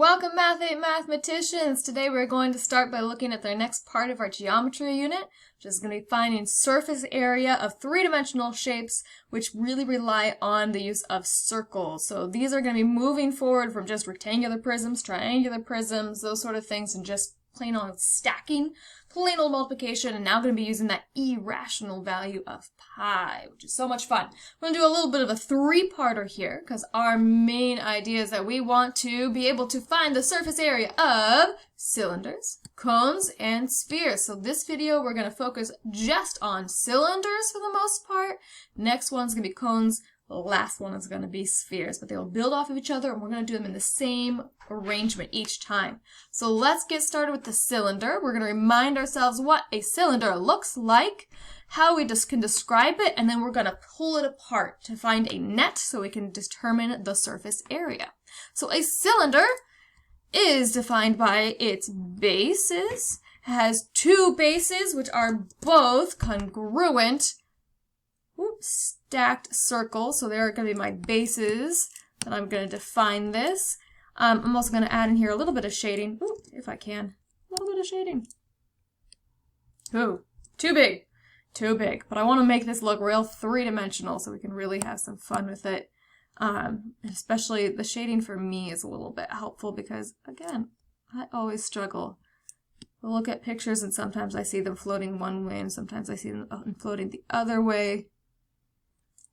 Welcome Math 8 mathematicians! Today we're going to start by looking at the next part of our geometry unit, which is going to be finding surface area of three-dimensional shapes which really rely on the use of circles. So these are going to be moving forward from just rectangular prisms, triangular prisms, those sort of things, and just plain old stacking, plain old multiplication, and now going to be using that irrational value of pi, which is so much fun. We're going to do a little bit of a three-parter here, because our main idea is that we want to be able to find the surface area of cylinders, cones, and spheres. So this video, we're going to focus just on cylinders for the most part. Next one's going to be cones. The last one is going to be spheres, but they will build off of each other, and we're going to do them in the same arrangement each time. So let's get started with the cylinder. We're going to remind ourselves what a cylinder looks like, how we just can describe it, and then we're going to pull it apart to find a net so we can determine the surface area. So a cylinder is defined by its bases. It has two bases which are both congruent stacked circles, so they're going to be my bases that I'm going to define this. I'm also going to add in here a little bit of shading, if I can. A little bit of shading. Too big. Too big. But I want to make this look real three-dimensional so we can really have some fun with it. Especially the shading for me is a little bit helpful because, again, I always struggle. I look at pictures and sometimes I see them floating one way and sometimes I see them floating the other way.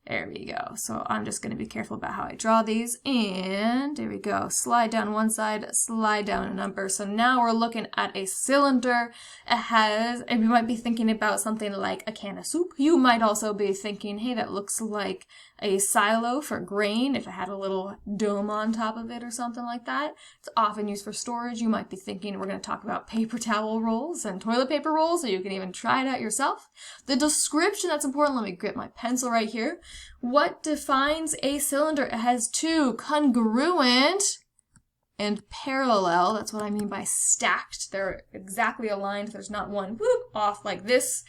There we go. So I'm just going to be careful about how I draw these. And there we go. Slide down one side, slide down a number. So now we're looking at a cylinder. It has, and you might be thinking about something like a can of soup. You might also be thinking, hey, that looks like a silo for grain if it had a little dome on top of it or something like that. It's often used for storage. You might be thinking we're going to talk about paper towel rolls and toilet paper rolls, so you can even try it out yourself. The description that's important, let me grip my pencil right here. What defines a cylinder? It has two congruent and parallel. That's what I mean by stacked. They're exactly aligned. There's not one off like this.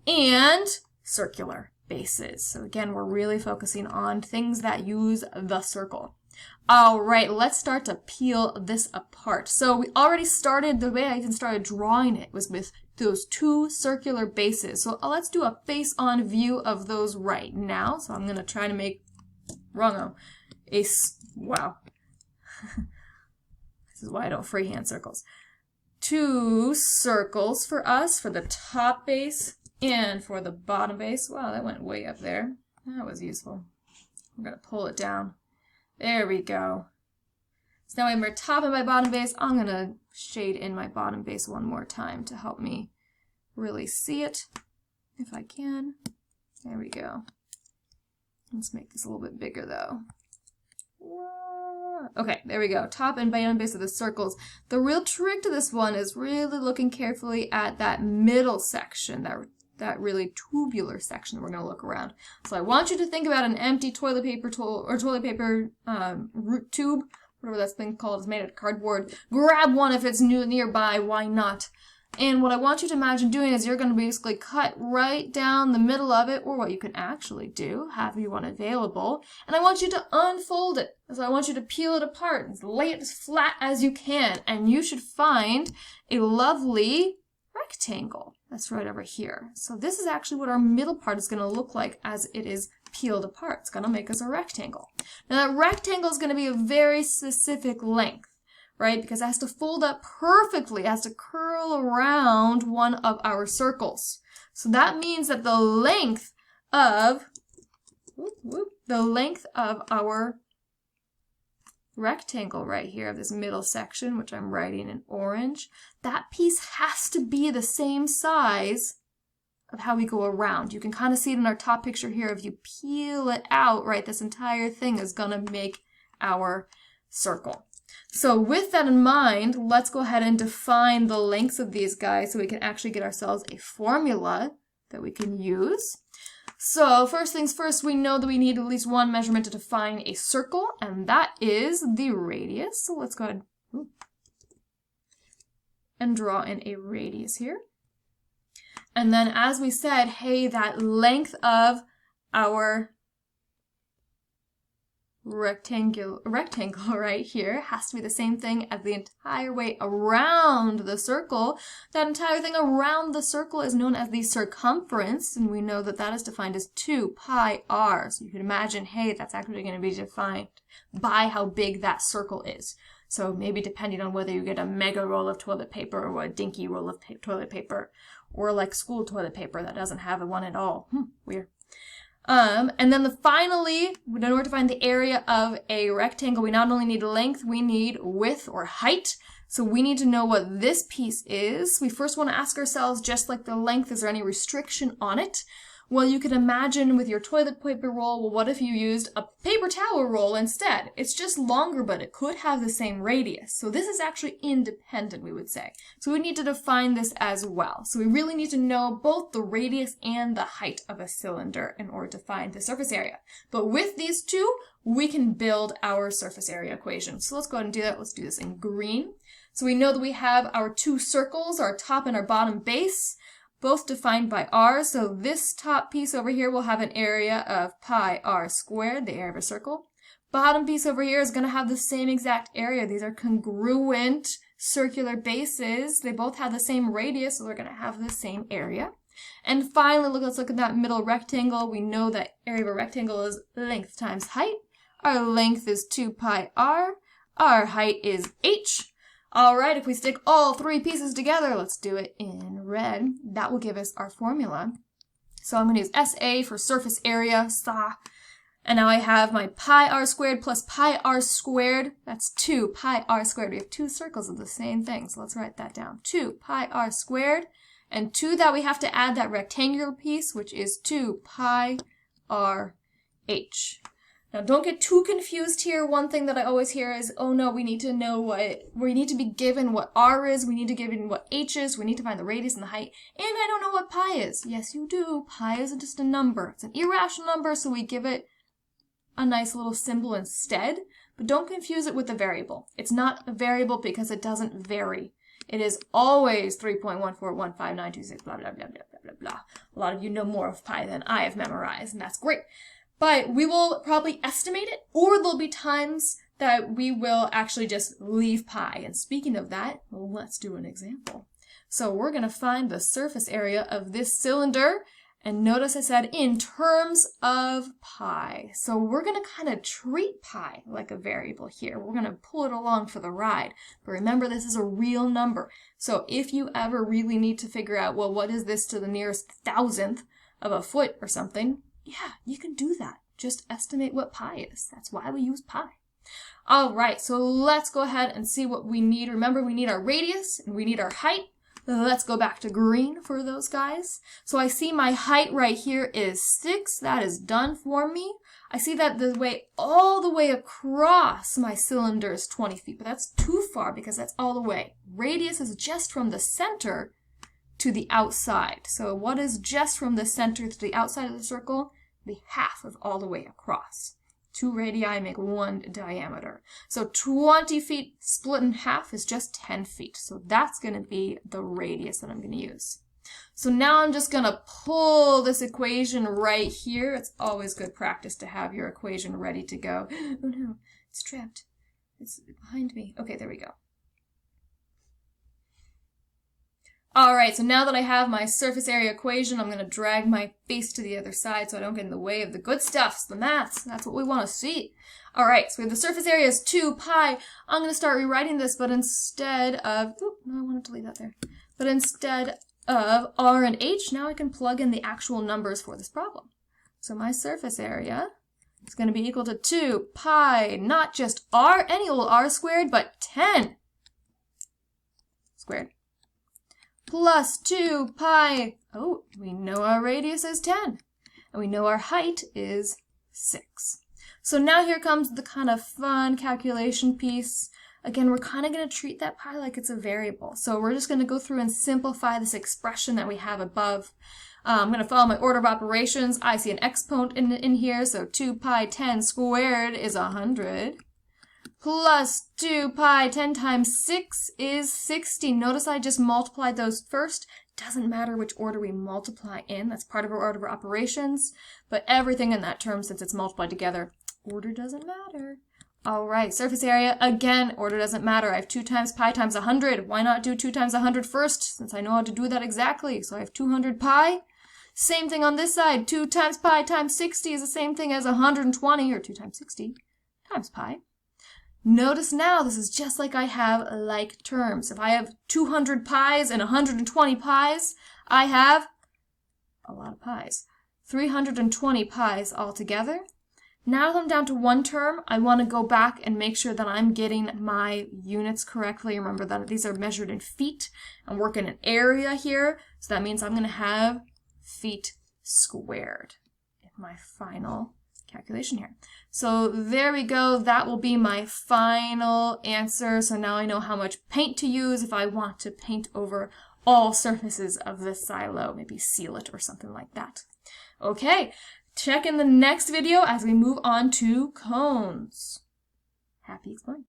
And circular bases. So again, we're really focusing on things that use the circle. All right, let's start to peel this apart. So we already started, the way I even started drawing it was with those two circular bases. So let's do a face-on view of those right now. So I'm going to try to make, wow. This is why I don't freehand circles. Two circles for us, for the top base and for the bottom base. Wow, that went way up there. That was useful. I'm going to pull it down. There we go. So now I'm my top and my bottom base. I'm going to shade in my bottom base one more time to help me really see it, if I can. There we go. Let's make this a little bit bigger though. Okay, there we go. Top and bottom base of the circles. The real trick to this one is really looking carefully at that middle section, that really tubular section that we're going to look around. So I want you to think about an empty toilet paper root tube, whatever that's been called, is made out of cardboard. Grab one if it's nearby, why not? And what I want you to imagine doing is you're going to basically cut right down the middle of it, or what you can actually do, have you one available, and I want you to unfold it. So I want you to peel it apart and lay it as flat as you can, and you should find a lovely rectangle that's right over here. So this is actually what our middle part is going to look like as it is peeled apart. It's going to make us a rectangle. Now that rectangle is going to be a very specific length, right? Because it has to fold up perfectly. It has to curl around one of our circles. So that means that the length of our rectangle right here of this middle section, which I'm writing in orange, that piece has to be the same size of how we go around. You can kind of see it in our top picture here. If you peel it out, right, this entire thing is going to make our circle. So with that in mind, let's go ahead and define the lengths of these guys so we can actually get ourselves a formula that we can use. So first things first, we know that we need at least one measurement to define a circle, and that is the radius. So let's go ahead and draw in a radius here. And then as we said, hey, that length of our rectangle right here has to be the same thing as the entire way around the circle. That entire thing around the circle is known as the circumference, and we know that that is defined as 2 pi r. So you can imagine, hey, that's actually going to be defined by how big that circle is. So maybe depending on whether you get a mega roll of toilet paper or a dinky roll of toilet paper, or like school toilet paper that doesn't have a one at all. Weird. And then finally, in order to find the area of a rectangle, we not only need length, we need width or height. So we need to know what this piece is. We first want to ask ourselves, just like the length, is there any restriction on it? Well, you could imagine with your toilet paper roll, well, what if you used a paper towel roll instead? It's just longer, but it could have the same radius. So this is actually independent, we would say. So we need to define this as well. So we really need to know both the radius and the height of a cylinder in order to find the surface area. But with these two, we can build our surface area equation. So let's go ahead and do that. Let's do this in green. So we know that we have our two circles, our top and our bottom base, both defined by r. So this top piece over here will have an area of pi r squared, the area of a circle. Bottom piece over here is going to have the same exact area. These are congruent circular bases. They both have the same radius, so they're going to have the same area. And finally, let's look at that middle rectangle. We know that area of a rectangle is length times height. Our length is 2 pi r. Our height is h. All right, if we stick all three pieces together, let's do it in red. That will give us our formula. So I'm going to use SA for surface area, SA. And now I have my pi r squared plus pi r squared. That's 2 pi r squared. We have two circles of the same thing, so let's write that down. 2 pi r squared. And to that we have to add that rectangular piece, which is 2 pi r h. Now, don't get too confused here. One thing that I always hear is, oh no, we need to know we need to be given what r is, we need to give in what h is, we need to find the radius and the height, and I don't know what pi is. Yes, you do. Pi is just a number. It's an irrational number, so we give it a nice little symbol instead, but don't confuse it with a variable. It's not a variable because it doesn't vary. It is always 3.1415926, blah, blah, blah, blah, blah, blah, blah. A lot of you know more of pi than I have memorized, and that's great. But we will probably estimate it, or there'll be times that we will actually just leave pi. And speaking of that, well, let's do an example. So we're going to find the surface area of this cylinder, and notice I said in terms of pi. So we're going to kind of treat pi like a variable here. We're going to pull it along for the ride. But remember, this is a real number. So if you ever really need to figure out, well, what is this to the nearest thousandth of a foot or something? Yeah, you can do that. Just estimate what pi is. That's why we use pi. All right, so let's go ahead and see what we need. Remember, we need our radius and we need our height. Let's go back to green for those guys. So I see my height right here is 6. That is done for me. I see that all the way across my cylinder is 20 feet, but that's too far because that's all the way. Radius is just from the center to the outside. So what is just from the center to the outside of the circle? The half of all the way across. 2 radii make 1 diameter. So 20 feet split in half is just 10 feet. So that's going to be the radius that I'm going to use. So now I'm just going to pull this equation right here. It's always good practice to have your equation ready to go. Oh no, it's trapped. It's behind me. Okay, there we go. Alright, so now that I have my surface area equation, I'm going to drag my face to the other side so I don't get in the way of the good stuff, the maths. That's what we want to see. Alright, so we have the surface area is 2 pi. I'm going to start rewriting this, but instead of... no, I wanted to leave that there. But instead of r and h, now I can plug in the actual numbers for this problem. So my surface area is going to be equal to 2 pi, not just r, any old r squared, but 10 squared. Plus 2 pi, oh, we know our radius is 10, and we know our height is 6. So now here comes the kind of fun calculation piece. Again, we're kind of going to treat that pi like it's a variable. So we're just going to go through and simplify this expression that we have above. I'm going to follow my order of operations. I see an exponent in here, so 2 pi 10 squared is 100. Plus 2 pi 10 times 6 is 60. Notice I just multiplied those first. Doesn't matter which order we multiply in. That's part of our order of operations. But everything in that term, since it's multiplied together, Order doesn't matter. All right, surface area, again, order doesn't matter. I have 2 times pi times 100. Why not do 2 times 100 first, since I know how to do that exactly? So I have 200 pi. Same thing on this side. 2 times pi times 60 is the same thing as 120, or 2 times 60 times pi. Notice now, this is just like I have like terms. If I have 200 pi's and 120 pi's, I have a lot of pi's. 320 pi's altogether. Now that I'm down to one term, I want to go back and make sure that I'm getting my units correctly. Remember that these are measured in feet. I'm working an area here, so that means I'm going to have feet squared in my final calculation here. So there we go. That will be my final answer. So now I know how much paint to use if I want to paint over all surfaces of this silo, maybe seal it or something like that. Okay. Check in the next video as we move on to cones. Happy exploring!